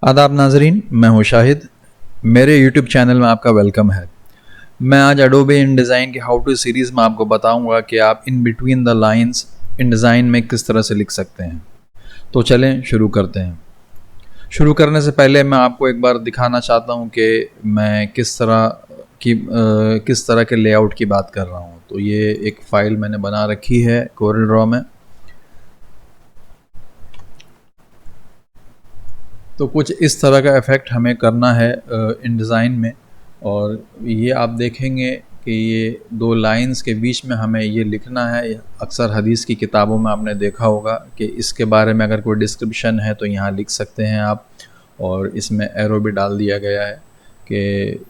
आदाब नाजरीन, मैं हूँ शाहिद। मेरे YouTube चैनल में आपका वेलकम है। मैं आज एडोबे InDesign के हाउ टू सीरीज़ में आपको बताऊंगा कि आप in between the lines InDesign में किस तरह से लिख सकते हैं। तो चलें शुरू करते हैं। शुरू करने से पहले मैं आपको एक बार दिखाना चाहता हूँ कि मैं किस तरह के लेआउट की बात कर रहा हूँ। तो ये एक फ़ाइल मैंने बना रखी है कोरल ड्रॉ में। तो कुछ इस तरह का इफ़ेक्ट हमें करना है InDesign में, और ये आप देखेंगे कि ये दो लाइंस के बीच में हमें ये लिखना है। अक्सर हदीस की किताबों में आपने देखा होगा कि इसके बारे में अगर कोई डिस्क्रिप्शन है तो यहाँ लिख सकते हैं आप, और इसमें एरो भी डाल दिया गया है कि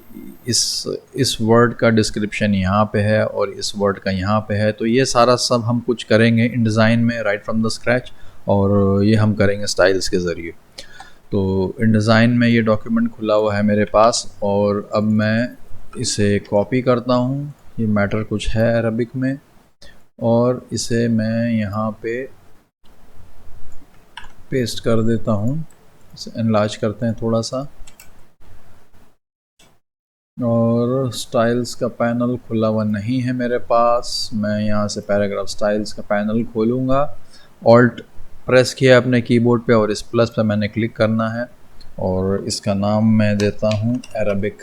इस वर्ड का डिस्क्रिप्शन यहाँ पे है और इस वर्ड का यहाँ पे है। तो ये सारा सब हम कुछ करेंगे InDesign में राइट फ्रॉम द स्क्रैच, और ये हम करेंगे स्टाइल्स के ज़रिए। तो InDesign में ये डॉक्यूमेंट खुला हुआ है मेरे पास, और अब मैं इसे कॉपी करता हूँ। ये मैटर कुछ है अरबिक में, और इसे मैं यहाँ पे पेस्ट कर देता हूँ। इसे एनलार्ज करते हैं थोड़ा सा, और स्टाइल्स का पैनल खुला हुआ नहीं है मेरे पास। मैं यहाँ से पैराग्राफ स्टाइल्स का पैनल खोलूँगा। ऑल्ट प्रेस किया अपने कीबोर्ड पे और इस प्लस पे मैंने क्लिक करना है, और इसका नाम मैं देता हूँ Arabic.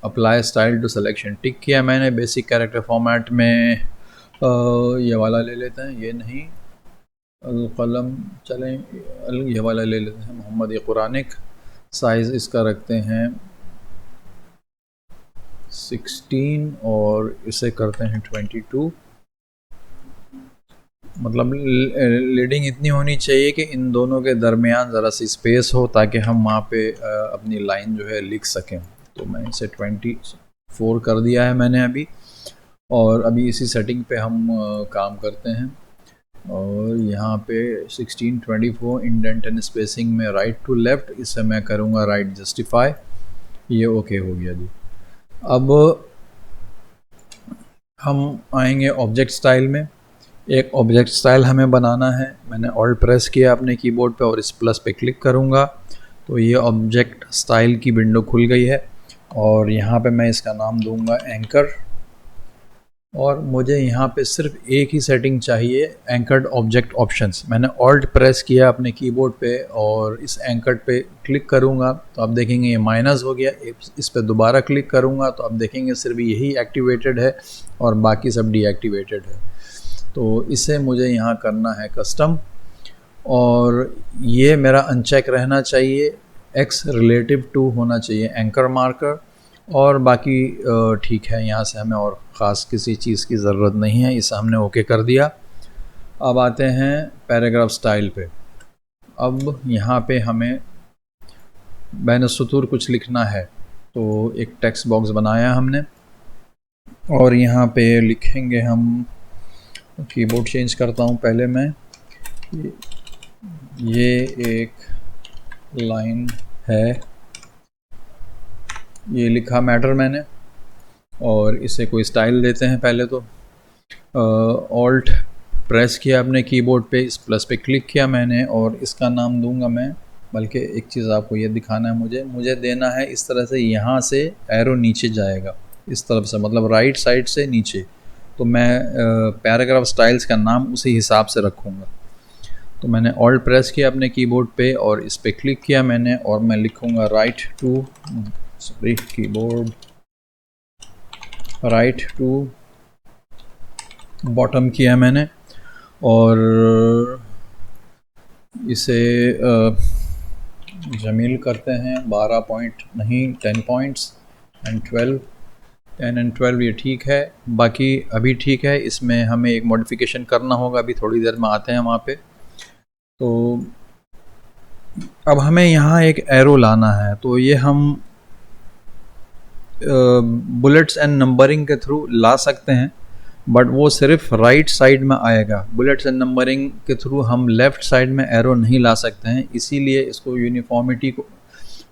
Apply style to selection tick किया मैंने। बेसिक कैरेक्टर फॉर्मेट में ये वाला ले लेते हैं, ये नहीं अलकलम, चलें ये वाला ले लेते हैं, मोहम्मद ये कुरानिक। साइज़ इसका रखते हैं 16 और इसे करते हैं 22। मतलब लीडिंग इतनी होनी चाहिए कि इन दोनों के दरमियान ज़रा सी स्पेस हो, ताकि हम वहाँ पे अपनी लाइन जो है लिख सकें। तो मैं इसे 24 कर दिया है मैंने अभी, और अभी इसी सेटिंग पे हम काम करते हैं। और यहाँ पे 16, 24 इंडेंट एंड स्पेसिंग में राइट टू लेफ़्ट, इसे मैं करूँगा राइट जस्टिफाई। ये ओके हो गया जी। अब हम आएंगे ऑब्जेक्ट स्टाइल में। एक ऑब्जेक्ट स्टाइल हमें बनाना है। मैंने ऑल्ट प्रेस किया अपने कीबोर्ड पे और इस प्लस पे क्लिक करूँगा तो ये ऑब्जेक्ट स्टाइल की विंडो खुल गई है, और यहाँ पे मैं इसका नाम दूंगा एंकर। और मुझे यहाँ पे सिर्फ एक ही सेटिंग चाहिए, एंकर्ड ऑब्जेक्ट ऑप्शंस। मैंने ऑल्ट प्रेस किया अपने कीबोर्ड पे और इस एंकर्ड पे क्लिक करूँगा तो आप देखेंगे ये माइनस हो गया। इस पे दोबारा क्लिक करूँगा तो आप देखेंगे सिर्फ यही एक्टिवेटेड है और बाकी सब डीएक्टिवेटेड है। तो इसे मुझे यहाँ करना है कस्टम, और ये मेरा अनचेक रहना चाहिए। एक्स रिलेटिव टू होना चाहिए एंकर मार्कर, और बाकी ठीक है। यहाँ से हमें और ख़ास किसी चीज़ की ज़रूरत नहीं है। इसे हमने ओके कर दिया। अब आते हैं पैराग्राफ स्टाइल पे। अब यहाँ पे हमें बैन सतूर कुछ लिखना है, तो एक टेक्स्ट बॉक्स बनाया हमने, और यहाँ पे लिखेंगे हम, कीबोर्ड चेंज करता हूँ पहले मैं। ये एक लाइन है, ये लिखा मैटर मैंने, और इसे कोई स्टाइल देते हैं। पहले तो ऑल्ट प्रेस किया अपने कीबोर्ड पे, इस प्लस पे क्लिक किया मैंने, और इसका नाम दूंगा मैं, बल्कि एक चीज़ आपको ये दिखाना है, मुझे देना है इस तरह से। यहाँ से एरो नीचे जाएगा इस तरफ से, मतलब राइट साइड से नीचे। तो मैं पैराग्राफ स्टाइल्स का नाम उसी हिसाब से रखूँगा। तो मैंने ऑल्ट प्रेस किया अपने कीबोर्ड पे और इस पे क्लिक किया मैंने, और मैं लिखूँगा राइट टू बॉटम किया मैंने, और इसे जमील करते हैं 12 पॉइंट नहीं 10 पॉइंट्स एंड 12, 10 एंड 12 ये ठीक है। बाकी अभी ठीक है, इसमें हमें एक मॉडिफिकेशन करना होगा, अभी थोड़ी देर में आते हैं वहाँ पे। तो अब हमें यहाँ एक एरो लाना है, तो ये हम बुलेट्स एंड नंबरिंग के थ्रू ला सकते हैं, बट वो सिर्फ राइट साइड में आएगा। बुलेट्स एंड नंबरिंग के थ्रू हम लेफ़्ट साइड में एरो नहीं ला सकते हैं, इसीलिए इसको यूनिफॉर्मिटी को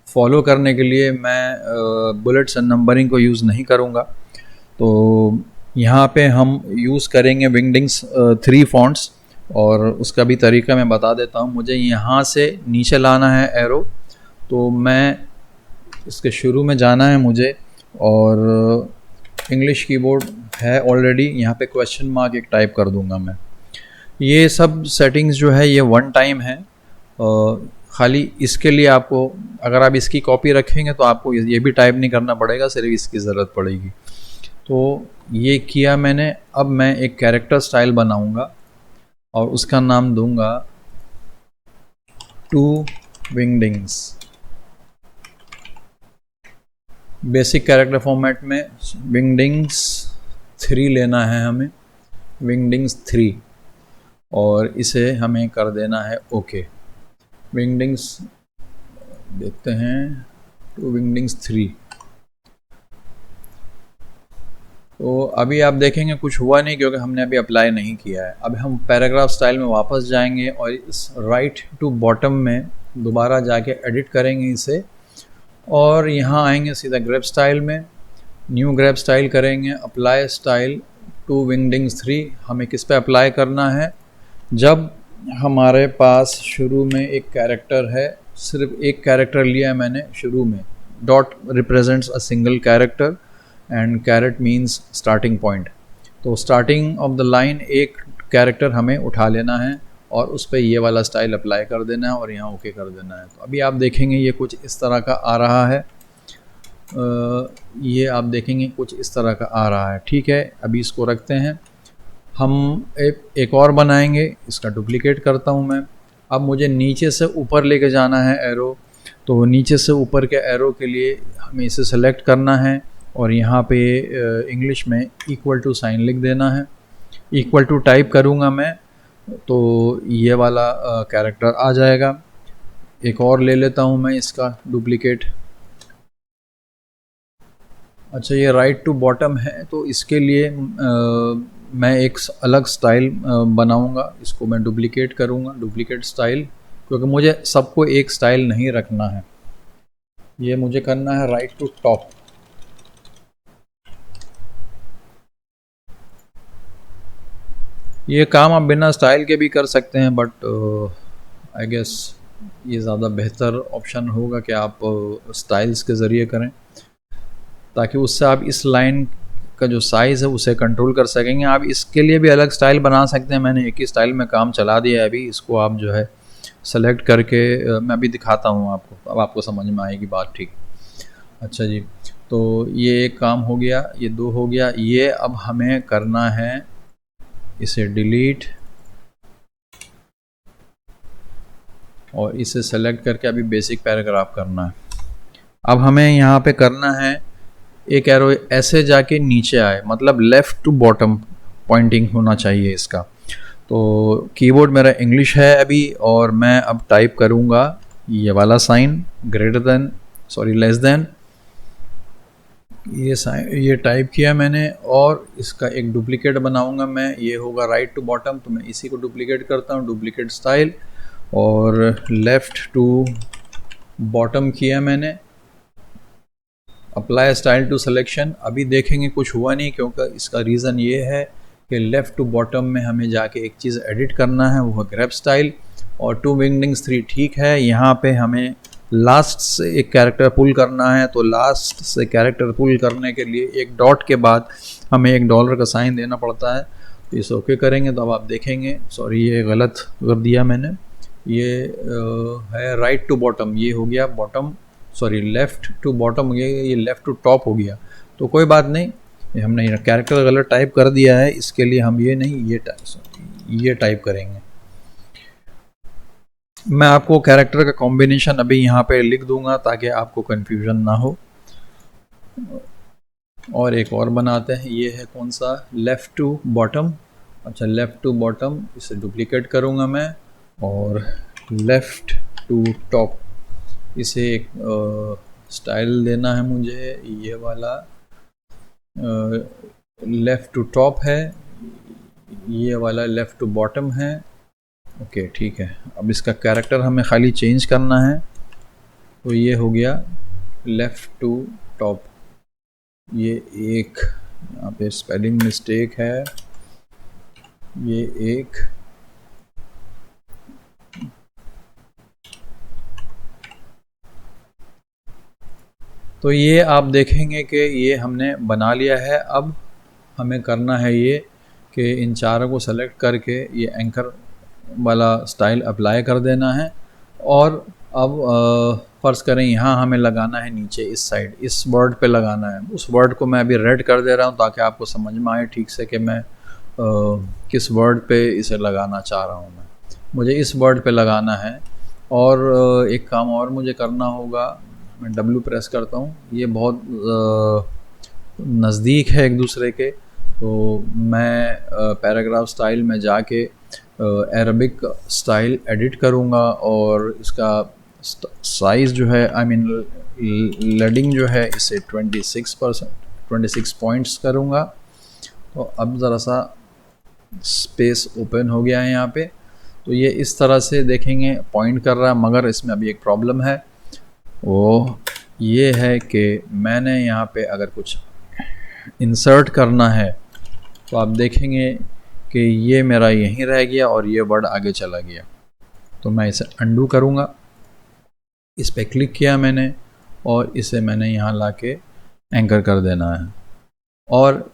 फॉलो करने के लिए मैं बुलेट्स एंड नंबरिंग को यूज़ नहीं करूँगा। तो यहाँ पे हम यूज़ करेंगे विंगडिंग्स 3 फॉन्ट्स। और उसका भी तरीका मैं बता देता हूँ। मुझे यहाँ से नीचे लाना है एरो, तो मैं इसके शुरू में जाना है मुझे, और इंग्लिश कीबोर्ड है ऑलरेडी, यहाँ पे क्वेश्चन मार्क एक टाइप कर दूंगा मैं। ये सब सेटिंग्स जो है ये वन टाइम है, खाली इसके लिए आपको, अगर आप इसकी कॉपी रखेंगे तो आपको ये भी टाइप नहीं करना पड़ेगा, सिर्फ इसकी ज़रूरत पड़ेगी। तो ये किया मैंने। अब मैं एक कैरेक्टर स्टाइल बनाऊंगा और उसका नाम दूंगा to Wingdings. Basic character format में विंगडिंग्स 3 लेना है हमें, विंगडिंग्स 3, और इसे हमें कर देना है ओके। विंगडिंग्स देखते हैं, टू विंगडिंग्स 3। तो अभी आप देखेंगे कुछ हुआ नहीं, क्योंकि हमने अभी अप्लाई नहीं किया है। अब हम पैराग्राफ स्टाइल में वापस जाएंगे और इस राइट टू बॉटम में दोबारा जाके एडिट करेंगे इसे, और यहाँ आएंगे सीधा ग्रैब स्टाइल में, न्यू ग्रैब स्टाइल करेंगे, अप्लाई स्टाइल टू विंगडिंग्स 3। हमें किस पे अप्लाई करना है? जब हमारे पास शुरू में एक कैरेक्टर है, सिर्फ एक कैरेक्टर लिया है मैंने शुरू में, dot represents a single character and carrot means starting point. तो स्टार्टिंग ऑफ द लाइन एक कैरेक्टर हमें उठा लेना है और उस पर ये वाला स्टाइल अप्लाई कर देना है और यहाँ ओके कर देना है। तो अभी आप देखेंगे ये कुछ इस तरह का आ रहा है, ये आप देखेंगे कुछ इस तरह का आ रहा है। ठीक है, अभी इसको रखते हैं। हम एक और बनाएंगे, इसका डुप्लीकेट करता हूँ मैं। अब मुझे नीचे से ऊपर लेके जाना है एरो, तो नीचे से ऊपर के एरो के लिए हमें इसे सेलेक्ट करना है और यहाँ पे इंग्लिश में इक्वल टू साइन लिख देना है। इक्वल टू टाइप करूँगा मैं तो ये वाला कैरेक्टर आ जाएगा। एक और ले लेता हूँ मैं इसका डुप्लीकेट। अच्छा, ये राइट टू बॉटम है, तो इसके लिए मैं एक अलग स्टाइल बनाऊंगा, इसको मैं डुप्लीकेट करूंगा, डुप्लीकेट स्टाइल, क्योंकि मुझे सबको एक स्टाइल नहीं रखना है। ये मुझे करना है राइट टू टॉप। ये काम आप बिना स्टाइल के भी कर सकते हैं, बट आई गेस ये ज़्यादा बेहतर ऑप्शन होगा कि आप स्टाइल्स के ज़रिए करें, ताकि उससे आप इस लाइन का जो साइज़ है उसे कंट्रोल कर सकेंगे। आप इसके लिए भी अलग स्टाइल बना सकते हैं, मैंने एक ही स्टाइल में काम चला दिया है अभी। इसको आप जो है सेलेक्ट करके मैं अभी दिखाता हूँ आपको, अब आपको समझ में आएगी बात। ठीक, अच्छा जी, तो ये एक काम हो गया, ये 2 हो गया। ये अब हमें करना है इसे डिलीट और इसे सेलेक्ट करके अभी बेसिक पैराग्राफ करना है। अब हमें यहाँ पे करना है एक एरो ऐसे जाके नीचे आए, मतलब लेफ़्ट टू बॉटम पॉइंटिंग होना चाहिए इसका। तो कीबोर्ड मेरा इंग्लिश है अभी, और मैं अब टाइप करूँगा ये वाला sign, greater than, sorry less than, ये साइन ये टाइप किया मैंने, और इसका एक डुप्लीकेट बनाऊँगा मैं, ये होगा राइट टू बॉटम। तो मैं इसी को डुप्लीकेट करता हूँ, डुप्लीकेट स्टाइल, और लेफ़्ट टू बॉटम किया मैंने, अप्लाई स्टाइल टू सिलेक्शन। अभी देखेंगे कुछ हुआ नहीं, क्योंकि इसका रीज़न ये है कि लेफ़्ट टू बॉटम में हमें जाके एक चीज़ एडिट करना है, वो है ग्रैब स्टाइल। और टू विंगडिंग्स 3 ठीक है। यहाँ पे हमें लास्ट से एक कैरेक्टर पुल करना है, तो लास्ट से कैरेक्टर पुल करने के लिए एक डॉट के बाद हमें एक डॉलर का साइन देना पड़ता है। तो इसे ओके करेंगे तो अब आप देखेंगे, सॉरी ये गलत कर दिया मैंने, ये है राइट टू बॉटम, ये हो गया bottom, sorry left to bottom, ये लेफ़्ट टू टॉप हो गया। तो कोई बात नहीं, हमने कैरेक्टर गलत टाइप कर दिया है, इसके लिए हम ये नहीं, ये टाइप करेंगे। मैं आपको कैरेक्टर का कॉम्बिनेशन अभी यहाँ पे लिख दूंगा ताकि आपको कन्फ्यूजन ना हो। और एक और बनाते हैं, ये है कौन सा, लेफ़्ट टू बॉटम। अच्छा, लेफ़्ट टू बॉटम, इसे डुप्लीकेट करूँगा मैं, और लेफ़्ट टू टॉप, इसे एक स्टाइल देना है मुझे, ये वाला लेफ़्ट टू टॉप है, ये वाला लेफ़्ट टू बॉटम है। ओके ठीक है, अब इसका कैरेक्टर हमें खाली चेंज करना है, तो ये हो गया लेफ़्ट टू टॉप। ये एक यहाँ पे स्पेलिंग मिस्टेक है, ये एक तो ये आप देखेंगे कि ये हमने बना लिया है। अब हमें करना है ये कि इन चारों को सेलेक्ट करके ये एंकर वाला स्टाइल अप्लाई कर देना है। और अब फ़र्ज़ करें यहाँ हमें लगाना है नीचे इस साइड, इस वर्ड पे लगाना है। उस वर्ड को मैं अभी रेड कर दे रहा हूँ ताकि आपको समझ में आए ठीक से कि मैं किस वर्ड पे इसे लगाना चाह रहा हूँ। मुझे इस वर्ड पे लगाना है। और एक काम और मुझे करना होगा, मैं W प्रेस करता हूँ। ये बहुत नज़दीक है एक दूसरे के, तो मैं पैराग्राफ स्टाइल में जाके अरबिक स्टाइल एडिट करूँगा और इसका साइज़ जो है लेडिंग जो है इसे 26 पॉइंट्स करूँगा। तो अब ज़रा सा स्पेस ओपन हो गया है यहाँ पे। तो ये इस तरह से देखेंगे पॉइंट कर रहा है, मगर इसमें अभी एक प्रॉब्लम है। वो ये है कि मैंने यहाँ पे अगर कुछ इंसर्ट करना है तो आप देखेंगे कि ये मेरा यहीं रह गया और ये वर्ड आगे चला गया। तो मैं इसे अंडू करूँगा। इस पे क्लिक किया मैंने और इसे मैंने यहाँ लाके एंकर कर देना है। और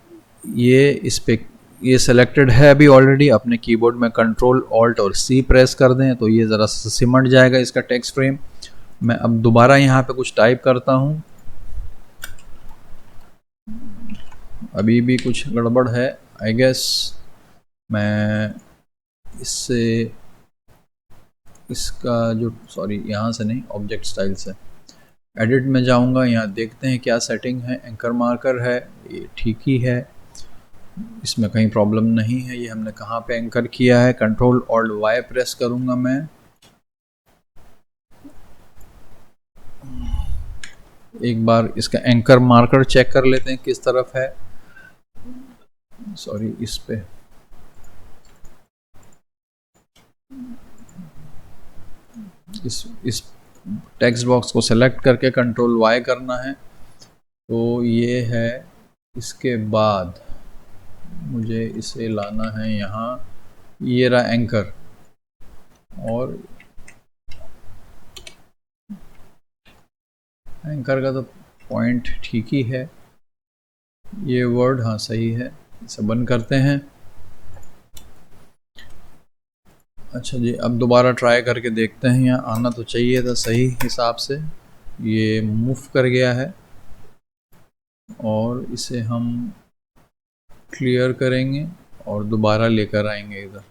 ये इस पे ये सिलेक्टेड है अभी ऑलरेडी। अपने कीबोर्ड में कंट्रोल ऑल्ट और सी प्रेस कर दें तो ये ज़रा सिमट जाएगा इसका टेक्स्ट फ्रेम। मैं अब दोबारा यहाँ पे कुछ टाइप करता हूँ। अभी भी कुछ गड़बड़ है आई गेस। मैं इससे इसका जो यहाँ से नहीं, ऑब्जेक्ट स्टाइल से एडिट में जाऊँगा। यहाँ देखते हैं क्या सेटिंग है। एंकर मार्कर है, ये ठीक ही है, इसमें कहीं प्रॉब्लम नहीं है। ये हमने कहाँ पे एंकर किया है। कंट्रोल ऑल्ट वाई प्रेस करूँगा मैं। एक बार इसका एंकर मार्कर चेक कर लेते हैं किस तरफ है। इस पे इस टेक्स्ट बॉक्स को सेलेक्ट करके कंट्रोल वाई करना है। तो ये है। इसके बाद मुझे इसे लाना है यहाँ, ये रहा एंकर। और एंकर का तो पॉइंट ठीक ही है। ये वर्ड हाँ सही है, इसे बंद करते हैं। अच्छा जी, अब दोबारा ट्राई करके देखते हैं। यहाँ आना तो चाहिए था सही हिसाब से। ये मूव कर गया है और इसे हम क्लियर करेंगे और दोबारा लेकर आएंगे इधर।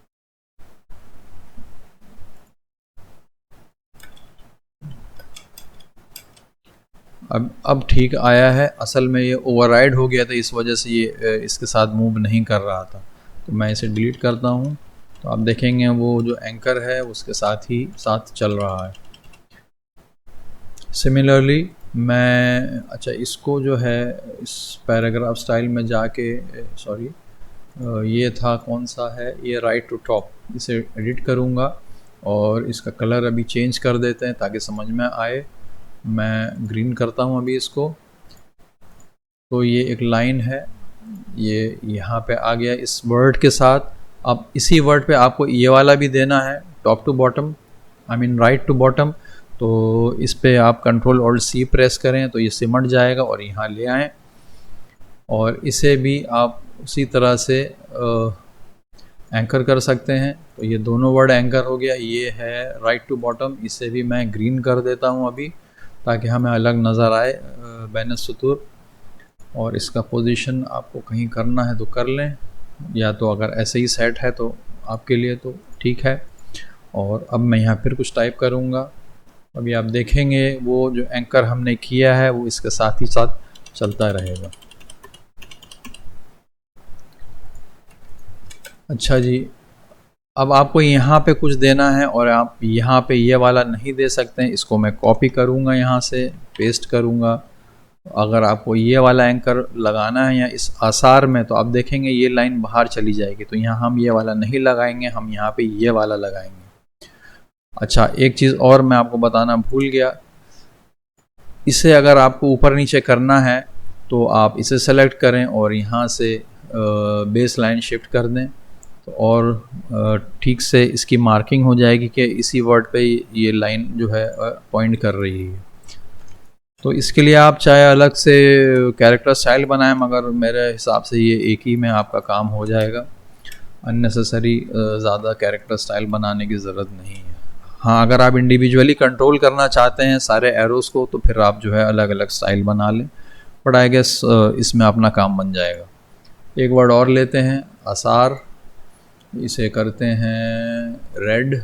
अब ठीक आया है। असल में ये ओवरराइड हो गया था, इस वजह से ये इसके साथ मूव नहीं कर रहा था। तो मैं इसे डिलीट करता हूँ। तो आप देखेंगे वो जो एंकर है उसके साथ चल रहा है। सिमिलरली मैं इसको जो है इस पैराग्राफ स्टाइल में जाके ये था कौन सा है, ये राइट टू टॉप, इसे एडिट करूँगा और इसका कलर अभी चेंज कर देते हैं ताकि समझ में आए। मैं ग्रीन करता हूँ अभी इसको। तो ये एक लाइन है, ये यहाँ पे आ गया इस वर्ड के साथ। अब इसी वर्ड पे आपको ये वाला भी देना है, top to bottom, right to bottom. तो इस पे आप कंट्रोल ऑल्ट सी प्रेस करें तो ये सिमट जाएगा और यहाँ ले आएँ। और इसे भी आप उसी तरह से एंकर कर सकते हैं। तो ये दोनों वर्ड एंकर हो गया। ये है राइट टू बॉटम, इसे भी मैं ग्रीन कर देता हूँ अभी ताकि हमें अलग नज़र आए बैन सतूर। और इसका पोजीशन आपको कहीं करना है तो कर लें, या तो अगर ऐसे ही सेट है तो आपके लिए तो ठीक है। और अब मैं यहाँ फिर कुछ टाइप करूँगा। अभी आप देखेंगे वो जो एंकर हमने किया है वो इसके साथ ही साथ चलता रहेगा। अच्छा जी, अब आपको यहाँ पे कुछ देना है और आप यहाँ पे ये वाला नहीं दे सकते हैं। इसको मैं कॉपी करूँगा, यहाँ से पेस्ट करूँगा। अगर आपको ये वाला एंकर लगाना है या इस आसार में तो आप देखेंगे ये लाइन बाहर चली जाएगी। तो यहाँ हम ये वाला नहीं लगाएंगे, हम यहाँ पे ये वाला लगाएंगे। अच्छा, एक चीज़ और मैं आपको बताना भूल गया। इसे अगर आपको ऊपर नीचे करना है तो आप इसे सेलेक्ट करें और यहाँ से बेस लाइन शिफ्ट कर दें तो और ठीक से इसकी मार्किंग हो जाएगी कि इसी वर्ड पे ये लाइन जो है पॉइंट कर रही है। तो इसके लिए आप चाहे अलग से कैरेक्टर स्टाइल बनाएं, मगर मेरे हिसाब से ये एक ही में आपका काम हो जाएगा। अननेसेसरी ज़्यादा कैरेक्टर स्टाइल बनाने की ज़रूरत नहीं है। हाँ, अगर आप इंडिविजुअली कंट्रोल करना चाहते हैं सारे एरोज़ को, तो फिर आप जो है अलग अलग स्टाइल बना लें, बट आई गेस इसमें अपना काम बन जाएगा। एक वर्ड और लेते हैं, आसार, इसे करते हैं रेड,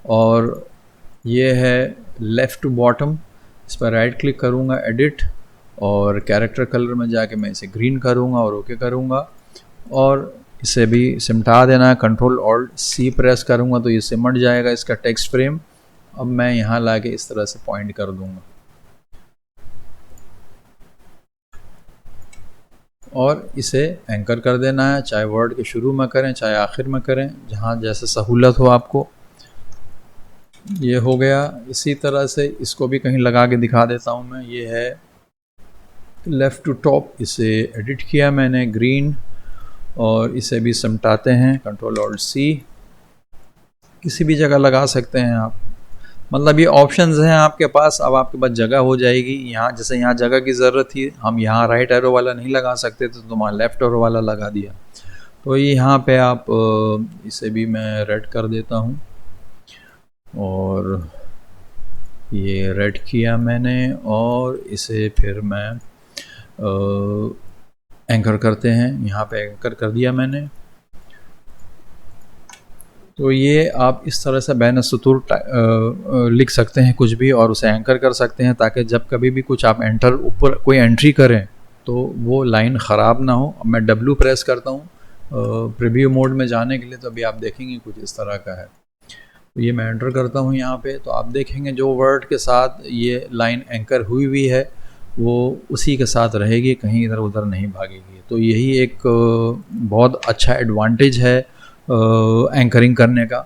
और ये है लेफ़्ट टू बॉटम। इस पर राइट क्लिक करूँगा, एडिट, और कैरेक्टर कलर में जाके मैं इसे ग्रीन करूँगा और ओके करूँगा, और इसे भी सिमटा देना है। कंट्रोल ऑल्ट सी प्रेस करूँगा तो ये सिमट जाएगा इसका टेक्स्ट फ्रेम। अब मैं यहाँ लाके इस तरह से पॉइंट कर दूँगा और इसे एंकर कर देना है, चाहे वर्ड के शुरू में करें चाहे आखिर में करें, जहाँ जैसे सहूलत हो आपको। ये हो गया। इसी तरह से इसको भी कहीं लगा के दिखा देता हूँ मैं। ये है लेफ़्ट टू टॉप, इसे एडिट किया मैंने ग्रीन, और इसे भी समटाते हैं, कंट्रोल ऑल्ट सी। किसी भी जगह लगा सकते हैं आप, मतलब ये ऑप्शंस हैं आपके पास। अब आपके पास जगह हो जाएगी। यहाँ जैसे यहाँ जगह की ज़रूरत थी, हम यहाँ राइट एरो वाला नहीं लगा सकते थे, तो वहाँ लेफ़्ट एरो वाला लगा दिया। तो ये यहाँ पे आप इसे भी मैं रेड कर देता हूँ, और ये रेड किया मैंने, और इसे फिर मैं एंकर करते हैं। यहाँ पे एंकर कर दिया मैंने। तो ये आप इस तरह से बैन सतूर लिख सकते हैं कुछ भी, और उसे एंकर कर सकते हैं, ताकि जब कभी भी कुछ आप एंटर ऊपर कोई एंट्री करें तो वो लाइन ख़राब ना हो। अब मैं W प्रेस करता हूँ प्रीव्यू मोड में जाने के लिए, तो अभी आप देखेंगे कुछ इस तरह का है। तो ये मैं एंटर करता हूँ यहाँ पे, तो आप देखेंगे जो वर्ड के साथ ये लाइन एंकर हुई हुई है वो उसी के साथ रहेगी, कहीं इधर उधर नहीं भागेगी। तो यही एक बहुत अच्छा एडवांटेज है एंकरिंग करने का।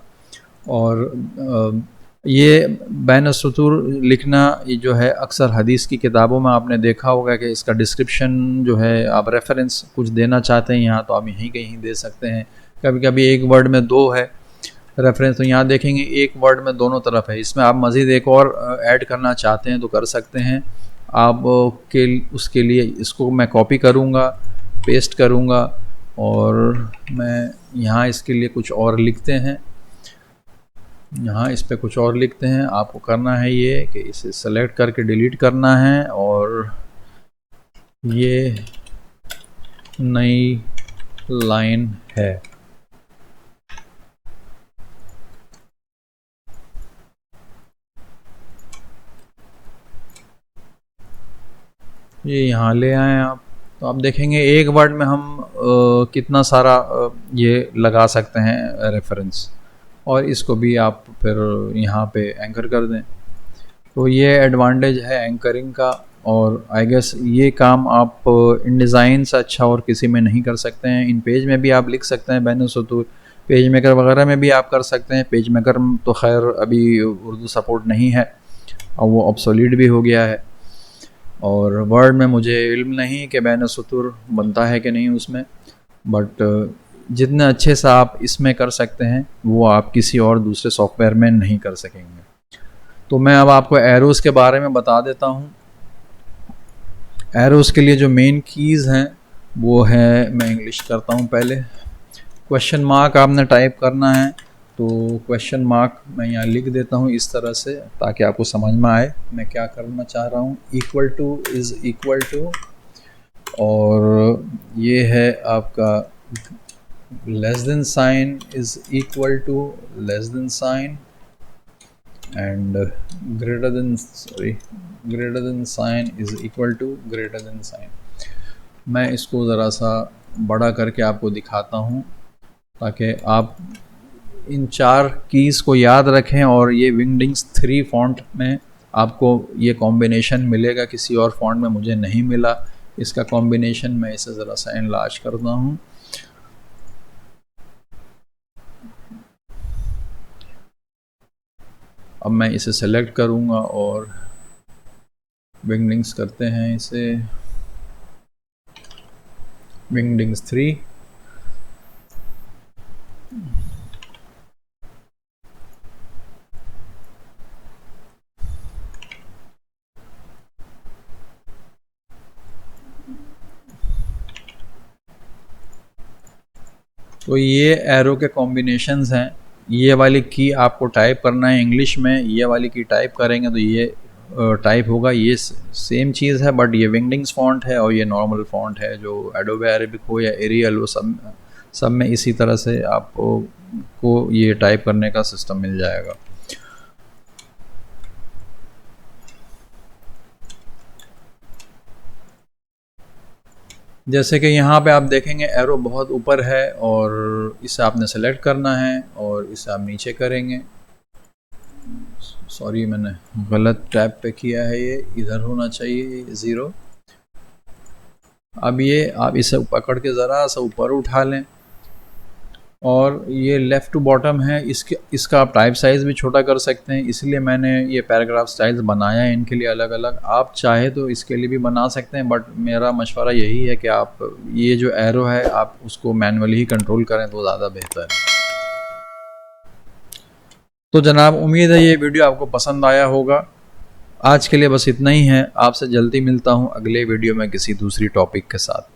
और ये बैन सतूर लिखना ये जो है, अक्सर हदीस की किताबों में आपने देखा होगा कि इसका डिस्क्रिप्शन जो है, आप रेफरेंस कुछ देना चाहते हैं यहाँ, तो आप यहीं कहीं दे सकते हैं। कभी कभी एक वर्ड में दो है रेफरेंस, तो यहाँ देखेंगे एक वर्ड में दोनों तरफ है। इसमें आप मज़ीद एक और ऐड करना चाहते हैं तो कर सकते हैं आप। के उसके लिए इसको मैं कॉपी करूँगा, पेस्ट करूँगा, और मैं यहाँ इसके लिए कुछ और लिखते हैं। यहाँ इस पे कुछ और लिखते हैं। आपको करना है ये कि इसे सेलेक्ट करके डिलीट करना है, और ये नई लाइन है। ये यहाँ ले आए आप, तो आप देखेंगे एक वर्ड में हम कितना सारा ये लगा सकते हैं रेफरेंस, और इसको भी आप फिर यहाँ पे एंकर कर दें। तो ये एडवांटेज है एंकरिंग का, और आई गेस ये काम आप इन डिज़ाइन से अच्छा और किसी में नहीं कर सकते हैं। इन पेज में भी आप लिख सकते हैं बैन सतूर, पेज मेकर वगैरह में भी आप कर सकते हैं। पेज मेकर तो खैर अभी उर्दू सपोर्ट नहीं है और वो ऑब्सोलीट भी हो गया है, और वर्ड में मुझे इल्म नहीं कि बैन सतूर बनता है कि नहीं उसमें, बट जितने अच्छे से आप इसमें कर सकते हैं वो आप किसी और दूसरे सॉफ्टवेयर में नहीं कर सकेंगे। तो मैं अब आपको एरोज़ के बारे में बता देता हूँ। एरोज़ के लिए जो मेन कीज़ हैं वो है, मैं इंग्लिश करता हूँ पहले। क्वेश्चन मार्क आपने टाइप करना है, तो क्वेश्चन मार्क मैं यहाँ लिख देता हूँ इस तरह से, ताकि आपको समझ में आए मैं क्या करना चाह रहा हूँ। Equal to is equal to, और ये है आपका less than sign is equal to less than sign, and greater than sign is equal to greater than sign. मैं इसको ज़रा सा बड़ा करके आपको दिखाता हूँ, ताकि आप इन चार कीज़ को याद रखें। और ये विंगडिंग्स 3 फॉन्ट में आपको ये कॉम्बिनेशन मिलेगा, किसी और फॉन्ट में मुझे नहीं मिला इसका कॉम्बिनेशन। मैं इसे ज़रा सा एनलार्ज करता हूँ। अब मैं इसे सेलेक्ट करूँगा और विंगडिंग्स करते हैं इसे, विंगडिंग्स 3। तो ये एरो के कॉम्बिनेशंस हैं। ये वाली की आपको टाइप करना है इंग्लिश में, ये वाली की टाइप करेंगे तो ये टाइप होगा। ये सेम चीज़ है बट ये विंगडिंग्स फॉन्ट है और ये नॉर्मल फॉन्ट है। जो एडोबे अरेबिक हो या एरियल हो, सब में इसी तरह से आपको ये टाइप करने का सिस्टम मिल जाएगा। जैसे कि यहाँ पे आप देखेंगे एरो बहुत ऊपर है और इसे आपने सेलेक्ट करना है और इसे आप नीचे करेंगे। सॉरी मैंने गलत टैब पे किया है, ये इधर होना चाहिए 0। अब ये आप इसे पकड़ के ज़रा सा ऊपर उठा लें और ये लेफ़्ट टू बॉटम है। इसका आप टाइप साइज़ भी छोटा कर सकते हैं, इसलिए मैंने ये पैराग्राफ स्टाइल्स बनाया है इनके लिए अलग अलग। आप चाहे तो इसके लिए भी बना सकते हैं बट मेरा मशवरा यही है कि आप ये जो एरो है आप उसको मैनुअली ही कंट्रोल करें तो ज़्यादा बेहतर है। तो जनाब, उम्मीद है ये वीडियो आपको पसंद आया होगा। आज के लिए बस इतना ही है। आपसे जल्दी मिलता हूँ अगले वीडियो में किसी दूसरी टॉपिक के साथ।